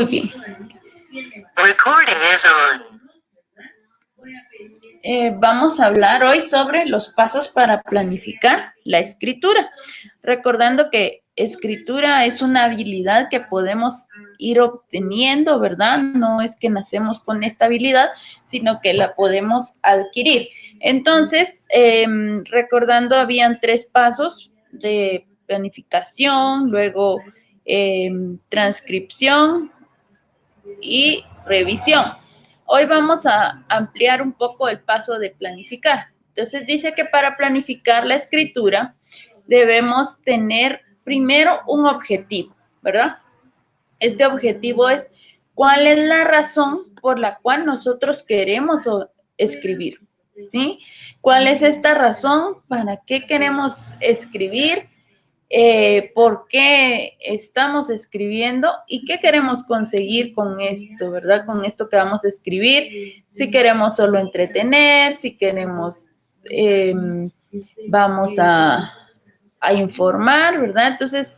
bien. Recording is on. Vamos a hablar hoy sobre los pasos para planificar la escritura. Recordando que escritura es una habilidad que podemos ir obteniendo, ¿verdad? No es que nacemos con esta habilidad, sino que la podemos adquirir. Entonces, recordando, habían 3 pasos de planificación, luego transcripción y revisión. Hoy vamos a ampliar un poco el paso de planificar. Entonces dice que para planificar la escritura debemos tener primero un objetivo, ¿verdad? Este objetivo es cuál es la razón por la cual nosotros queremos escribir, ¿sí? ¿Cuál es esta razón? ¿Para qué queremos escribir? ¿Por qué estamos escribiendo y qué queremos conseguir con esto, ¿verdad? Con esto que vamos a escribir, si queremos solo entretener, si queremos, vamos a informar, ¿verdad? Entonces,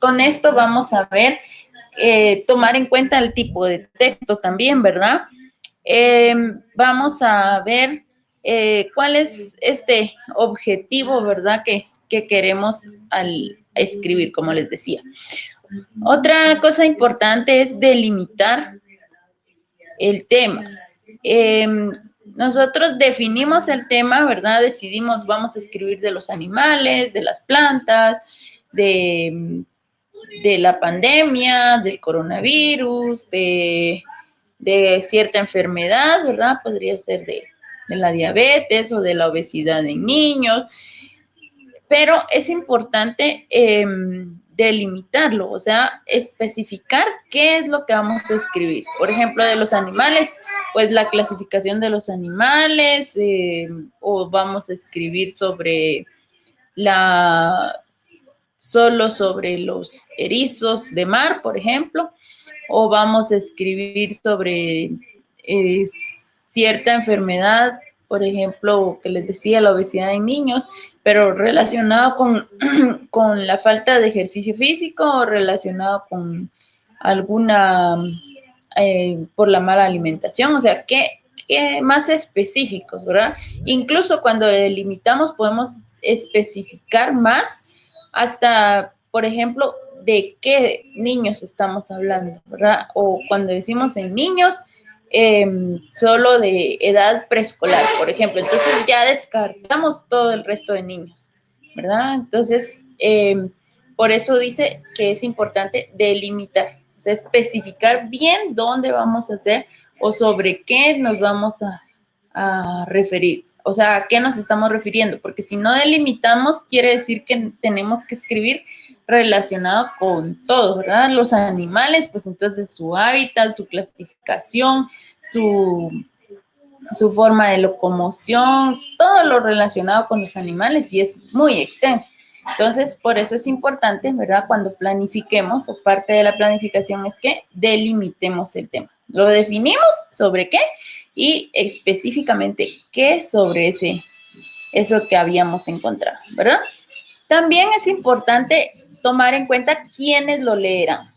con esto vamos a ver, tomar en cuenta el tipo de texto también, ¿verdad? Vamos a ver cuál es este objetivo, ¿verdad? Que queremos al escribir, como les decía. Otra cosa importante es delimitar el tema. Nosotros definimos el tema, ¿verdad? Decidimos, vamos a escribir de los animales, de las plantas, de la pandemia, del coronavirus, de cierta enfermedad, ¿verdad? Podría ser de la diabetes o de la obesidad en niños. Pero es importante delimitarlo, o sea, especificar qué es lo que vamos a escribir. Por ejemplo, de los animales, pues la clasificación de los animales, o vamos a escribir sobre solo sobre los erizos de mar, por ejemplo, o vamos a escribir sobre cierta enfermedad, por ejemplo, que les decía, la obesidad en niños, pero relacionado con la falta de ejercicio físico o relacionado con alguna, por la mala alimentación, o sea, ¿qué más específicos, ¿verdad? Incluso cuando delimitamos podemos especificar más hasta, por ejemplo, de qué niños estamos hablando, ¿verdad? O cuando decimos en niños, solo de edad preescolar, por ejemplo. Entonces ya descartamos todo el resto de niños, ¿verdad? Entonces, por eso dice que es importante delimitar, o sea, especificar bien dónde vamos a hacer o sobre qué nos vamos a referir. O sea, ¿a qué nos estamos refiriendo? Porque si no delimitamos, quiere decir que tenemos que escribir relacionado con todo, ¿verdad? Los animales, pues entonces su hábitat, su clasificación, su forma de locomoción, todo lo relacionado con los animales y es muy extenso. Entonces, por eso es importante, ¿verdad? Cuando planifiquemos, o parte de la planificación es que delimitemos el tema. Lo definimos sobre qué y específicamente qué sobre eso que habíamos encontrado, ¿verdad? También es importante tomar en cuenta quiénes lo leerán,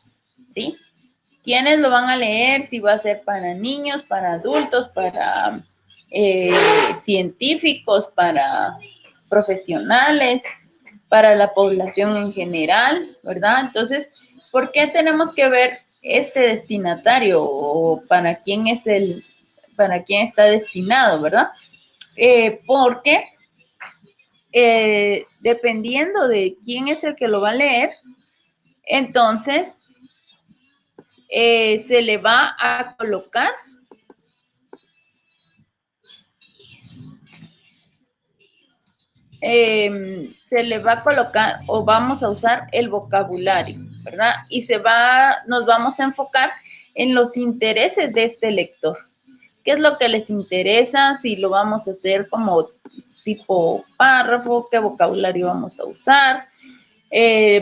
¿sí? ¿Quiénes lo van a leer? Si va a ser para niños, para adultos, para científicos, para profesionales, para la población en general, ¿verdad? Entonces, ¿por qué tenemos que ver este destinatario o para quién está destinado, ¿verdad? Porque dependiendo de quién es el que lo va a leer, entonces se le va a colocar o vamos a usar el vocabulario, ¿verdad? Y nos vamos a enfocar en los intereses de este lector. ¿Qué es lo que les interesa? Si lo vamos a hacer como tipo párrafo, qué vocabulario vamos a usar.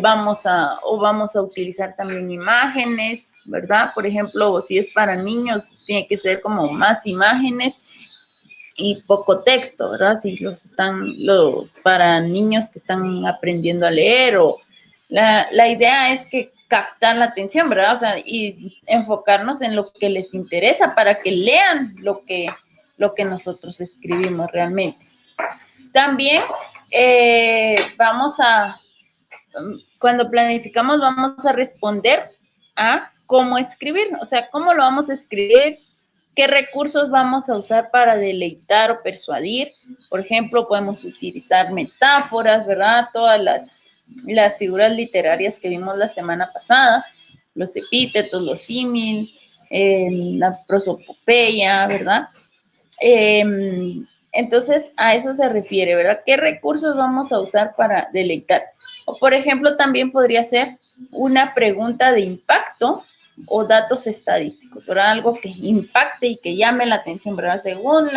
Vamos a utilizar también imágenes, ¿verdad? Por ejemplo, si es para niños, tiene que ser como más imágenes y poco texto, ¿verdad? Si para niños que están aprendiendo a leer, o la idea es que captar la atención, ¿verdad? O sea, y enfocarnos en lo que les interesa para que lean lo que nosotros escribimos realmente. También cuando planificamos, vamos a responder a cómo escribir, o sea, cómo lo vamos a escribir, qué recursos vamos a usar para deleitar o persuadir. Por ejemplo, podemos utilizar metáforas, ¿verdad? Todas las figuras literarias que vimos la semana pasada, los epítetos, los símil, la prosopopeya, ¿verdad? Entonces, a eso se refiere, ¿verdad? ¿Qué recursos vamos a usar para deleitar? O, por ejemplo, también podría ser una pregunta de impacto o datos estadísticos, ¿verdad? Algo que impacte y que llame la atención, ¿verdad? Según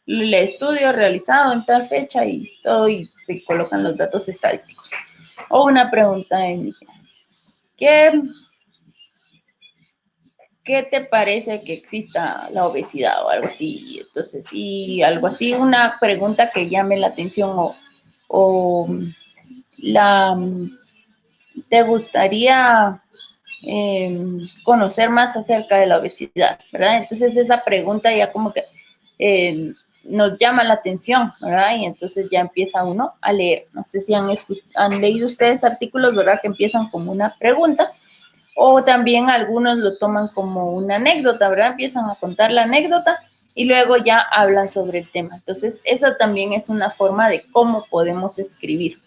el estudio realizado en tal fecha y todo, y se colocan los datos estadísticos. O una pregunta inicial. ¿Qué te parece que exista la obesidad o algo así? Entonces, sí, algo así, una pregunta que llame la atención o ¿te gustaría conocer más acerca de la obesidad, ¿verdad? Entonces, esa pregunta ya como que nos llama la atención, ¿verdad? Y entonces ya empieza uno a leer. No sé si han leído ustedes artículos, ¿verdad? Que empiezan como una pregunta. O también algunos lo toman como una anécdota, ¿verdad? Empiezan a contar la anécdota y luego ya hablan sobre el tema. Entonces, esa también es una forma de cómo podemos escribir.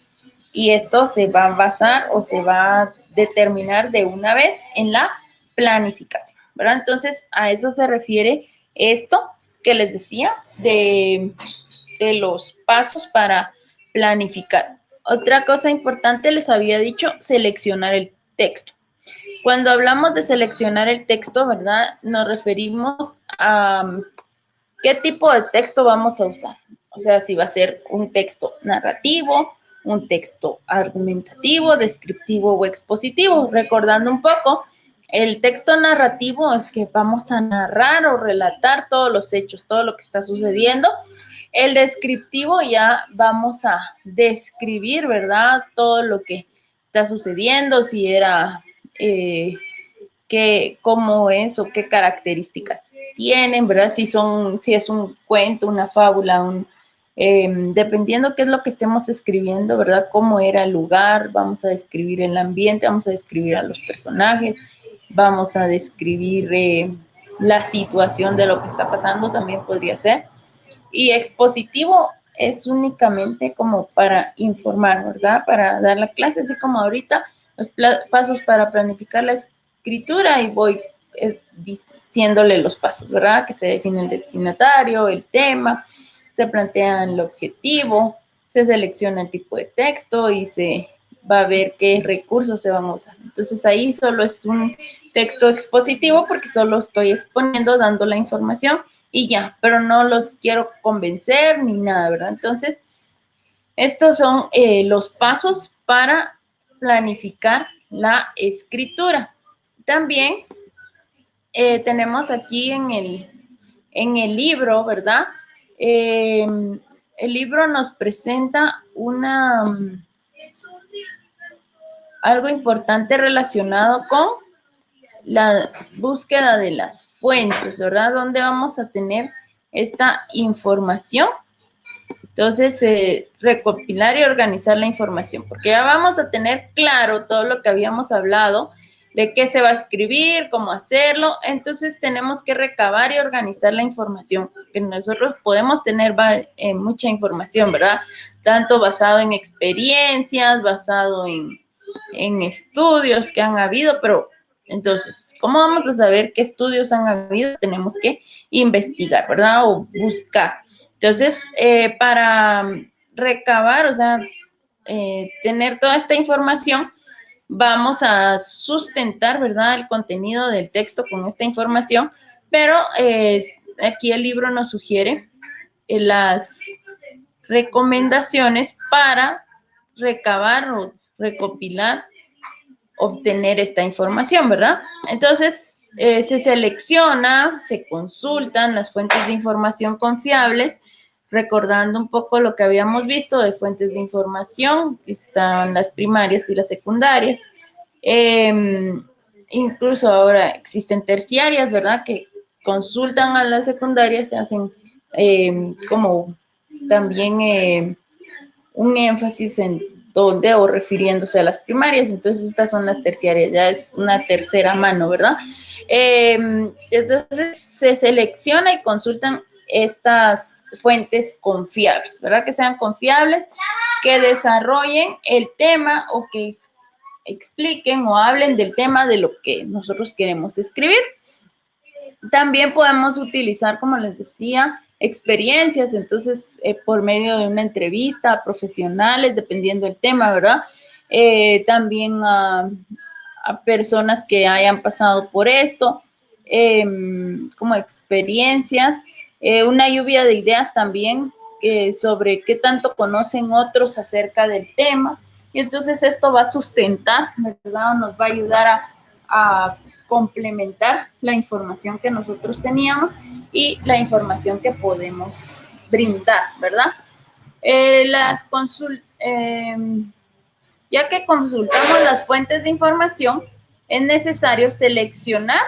Y esto se va a basar o se va a determinar de una vez en la planificación, ¿verdad? Entonces, a eso se refiere esto que les decía de los pasos para planificar. Otra cosa importante, les había dicho, seleccionar el texto. Cuando hablamos de seleccionar el texto, ¿verdad? Nos referimos a qué tipo de texto vamos a usar. O sea, si va a ser un texto narrativo, un texto argumentativo, descriptivo o expositivo. Recordando un poco, el texto narrativo es que vamos a narrar o relatar todos los hechos, todo lo que está sucediendo. El descriptivo ya vamos a describir, ¿verdad? Todo lo que está sucediendo, si era cómo es o qué características tienen, ¿verdad? Si es un cuento, una fábula, dependiendo qué es lo que estemos escribiendo, ¿verdad? Cómo era el lugar, vamos a describir el ambiente, vamos a describir a los personajes, vamos a describir la situación de lo que está pasando, también podría ser. Y expositivo es únicamente como para informar, ¿verdad? Para dar la clase, así como ahorita, los pasos para planificar la escritura y voy diciéndole los pasos, ¿verdad? Que se define el destinatario, el tema, se plantea el objetivo, se selecciona el tipo de texto y se va a ver qué recursos se van a usar. Entonces ahí solo es un texto expositivo porque solo estoy exponiendo, dando la información y ya, pero no los quiero convencer ni nada, ¿verdad? Entonces, estos son los pasos para planificar la escritura. También tenemos aquí en el libro, ¿verdad? El libro nos presenta algo importante relacionado con la búsqueda de las fuentes, ¿verdad? ¿Dónde vamos a tener esta información? Entonces, recopilar y organizar la información, porque ya vamos a tener claro todo lo que habíamos hablado, de qué se va a escribir, cómo hacerlo. Entonces, tenemos que recabar y organizar la información, que nosotros podemos tener mucha información, ¿verdad? Tanto basado en experiencias, basado en estudios que han habido, pero entonces, ¿cómo vamos a saber qué estudios han habido? Tenemos que investigar, ¿verdad? O buscar. Entonces, para recabar, o sea, tener toda esta información, vamos a sustentar, ¿verdad? El contenido del texto con esta información, pero aquí el libro nos sugiere las recomendaciones para recabar o recopilar, obtener esta información, ¿verdad? Entonces, se selecciona, se consultan las fuentes de información confiables, recordando un poco lo que habíamos visto de fuentes de información, que están las primarias y las secundarias. Incluso ahora existen terciarias, ¿verdad? Que consultan a las secundarias, se hacen como también un énfasis en dónde o refiriéndose a las primarias. Entonces estas son las terciarias, ya es una tercera mano, ¿verdad? Entonces se selecciona y consultan estas fuentes confiables, ¿verdad? Que sean confiables, que desarrollen el tema o que expliquen o hablen del tema de lo que nosotros queremos escribir. También podemos utilizar, como les decía, experiencias, entonces por medio de una entrevista a profesionales, dependiendo del tema, ¿verdad? También a personas que hayan pasado por esto, como experiencias, una lluvia de ideas también sobre qué tanto conocen otros acerca del tema, y entonces esto va a sustentar, ¿verdad? Nos va a ayudar a complementar la información que nosotros teníamos y la información que podemos brindar, ¿verdad? Ya que consultamos las fuentes de información, es necesario seleccionar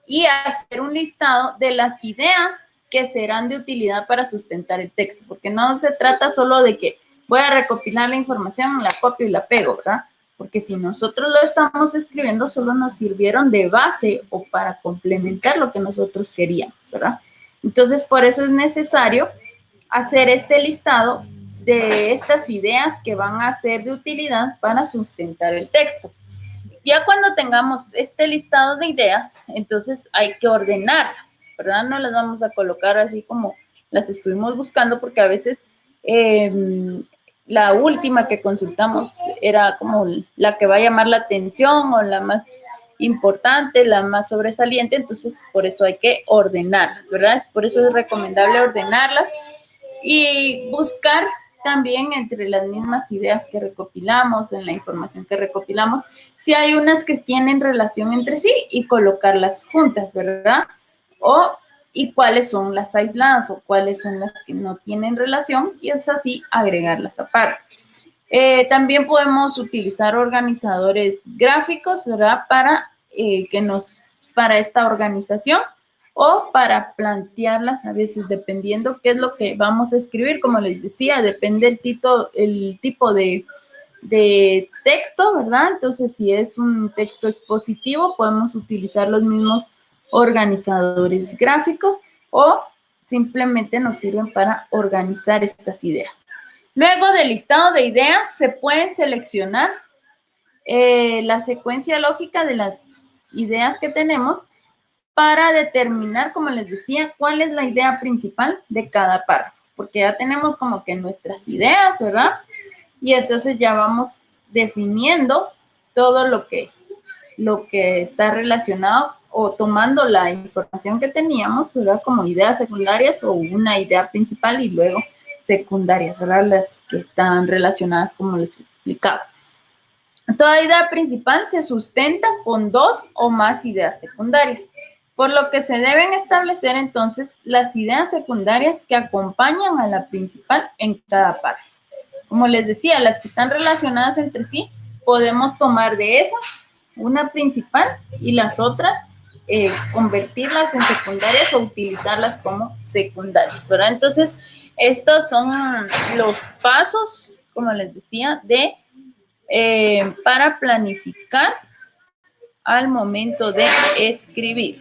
y hacer un listado de las ideas que serán de utilidad para sustentar el texto, porque no se trata solo de que voy a recopilar la información, la copio y la pego, ¿verdad? Porque si nosotros lo estamos escribiendo, solo nos sirvieron de base o para complementar lo que nosotros queríamos, ¿verdad? Entonces, por eso es necesario hacer este listado de estas ideas que van a ser de utilidad para sustentar el texto. Ya cuando tengamos este listado de ideas, entonces hay que ordenarlas, ¿verdad? No las vamos a colocar así como las estuvimos buscando, porque a veces la última que consultamos era como la que va a llamar la atención o la más importante, la más sobresaliente, entonces por eso hay que ordenarlas, ¿verdad? Por eso es recomendable ordenarlas y buscar también entre las mismas ideas que recopilamos, en la información que recopilamos, si hay unas que tienen relación entre sí y colocarlas juntas, ¿verdad? Y cuáles son las aisladas o cuáles son las que no tienen relación, y es así agregarlas aparte. También podemos utilizar organizadores gráficos, ¿verdad? Para esta organización, o para plantearlas a veces, dependiendo qué es lo que vamos a escribir. Como les decía, depende el tipo de texto, ¿verdad? Entonces, si es un texto expositivo, podemos utilizar los mismos organizadores gráficos, o simplemente nos sirven para organizar estas ideas. Luego del listado de ideas, se pueden seleccionar la secuencia lógica de las ideas que tenemos para determinar, como les decía, cuál es la idea principal de cada párrafo, porque ya tenemos como que nuestras ideas, ¿verdad? Y entonces ya vamos definiendo todo lo que está relacionado, o tomando la información que teníamos, ¿verdad? Como ideas secundarias o una idea principal y luego secundarias, ¿verdad? Las que están relacionadas, como les explicaba. Toda idea principal se sustenta con 2 o más ideas secundarias, por lo que se deben establecer entonces las ideas secundarias que acompañan a la principal en cada párrafo. Como les decía, las que están relacionadas entre sí, podemos tomar de esas una principal y las otras convertirlas en secundarias o utilizarlas como secundarias, ¿verdad? Entonces, estos son los pasos, como les decía, para planificar al momento de escribir.